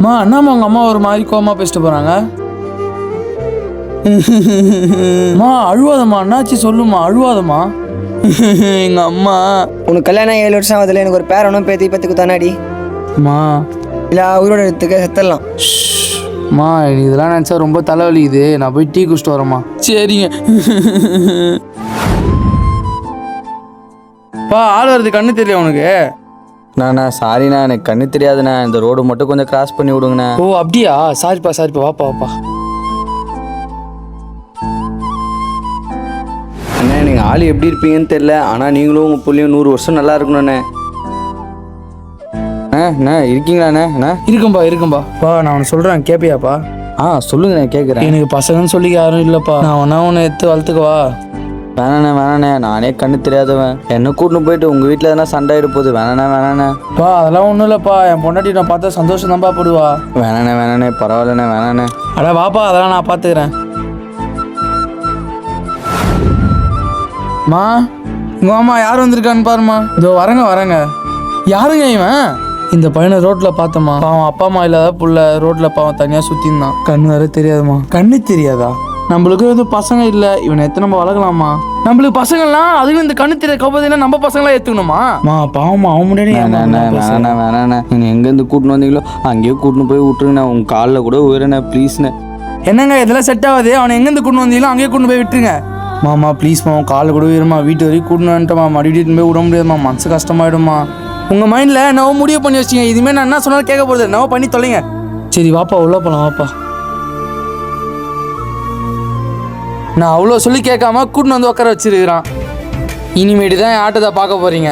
அம்மா என்னம்மா உங்கள் அம்மா ஒரு மாதிரி கோவமாக பேசிட்டு போகிறாங்க? அம்மா அழுவாதம்மா, என்னாச்சு சொல்லுமா, அழுவாதம்மா. எங்கள் அம்மா உனக்கு கல்யாணம் 7 வருஷம் ஆகுதுல, எனக்கு ஒரு பேரனும் பேத்தி பத்துக்கு தானாடி. அம்மா இல்லை உயிரோட எடுத்துக்க செத்துடலாம். அம்மா இதெல்லாம் நினச்சா ரொம்ப தலைவலிக்குது, நான் போய் டீ குடிச்சிட்டு வரேம்மா. சரிங்க. பா ஆள் வருது, கண்ணு தெரியல உனக்கு? அண்ணா சாரிண்ணா, எனக்கு கண்ணு தெரியாதுண்ணா. இந்த ரோடு மட்டும் கொஞ்சம் கிராஸ் பண்ணி விடுங்கண்ணா. ஓ அப்படியா, சாரிப்பா சாரிப்பா, வாப்பா வாப்பா. அண்ணா நீங்கள் ஆள் எப்படி இருப்பீங்கன்னு தெரியல, ஆனால் நீங்களும் உங்கள் பிள்ளையும் 100 வருஷம் நல்லா இருக்கணும்ண்ணே. அண்ணா இருக்கீங்களாண்ணே? அண்ணா இருக்கும்பா இருக்கும்பா. பா நான் ஒன்று சொல்கிறேன், கேட்பியாப்பா? சொல்லுங்கண்ணே, கேட்குறேன். எனக்கு பசங்கன்னு சொல்லி யாரும் இல்லைப்பா, நான் ஒன்று எடுத்து வளர்த்துக்கவா? வேணாண்ணே, நானே கண்ணு தெரியாதவன். என்ன கூட்டின்னு போயிட்டு உங்கள் வீட்டில் எதனா சண்டை ஆகிட போகுது. வேணாண்ணே. பா அதெல்லாம் ஒன்றும் இல்லைப்பா, என் பொண்டாட்டி நான் பார்த்தா சந்தோஷம் தான்ப்பா போடுவா. வேணாண்ணே, பரவாயில்லண்ணே, வேணாண்ணே. அட வாப்பா, அதெல்லாம் நான் பார்த்துக்கிறேன். மா இங்க அம்மா யார் வந்திருக்கான்னு பாருமா. இதோ வரங்க. யாருங்க இவன்? இந்த பையனை ரோட்டில் பார்த்தம்மா. பாவம் அப்பா அம்மா இல்லாத புள்ள ரோட்டில் பாவம் தனியாக சுற்றிருந்தான். கண்ணு வேற தெரியாதுமா. கண்ணு தெரியாதா? நம்மளுக்கு எதுவும் பசங்க இல்லை, இவனை எத்தனை நம்ம வளர்க்கலாமா? நம்மளுக்கு பசங்கள்லாம் அதுவும் இந்த கண்ணு தெரிய கவுப்பதில்லை, நம்ம பசங்களாம் ஏற்றுக்கணுமா? பாவமா அவன் முன்னாடி வேணாண்ணே. நீங்கள் எங்கேருந்து கூட்டின்னு வந்தீங்களோ அங்கேயே கூட்டின்னு போய் விட்டுருங்கண்ணே. உங்கள் காலில் கூட உயிரண்ணே, ப்ளீஸ்ண்ணே. என்னங்க இதெல்லாம் செட் ஆகுது? அவனை எங்கேருந்து கூட்டின்னு வந்தீங்களோ அங்கேயே கூட்டின்னு போய் விட்டுருங்க. மாமா ப்ளீஸ்மா, உன் காலில் கூட உயிரமா, வீட்டு வரைக்கும் கூட்டின்னு வந்துட்டோமா, மறுபடியும் போய் விட முடியாதுமா, மனசு கஷ்டமாயிடுமா. உங்கள் மைண்டில் என்னவோ முடிவு பண்ணி வச்சிங்க, இதுமாரி நான் என்ன சொன்னாலும் கேட்க போகிறது, என்னவோ பண்ணி தொலைங்க. சரி வாப்பா உள்ளே போகலாம் வாப்பா. நான் அவ்வளோ சொல்லி கேட்காம கூட்டின்னு வந்து உட்கார வச்சிருக்கிறான். இனிமேட்டு தான் என் ஆட்டத்தை பார்க்க போகிறீங்க.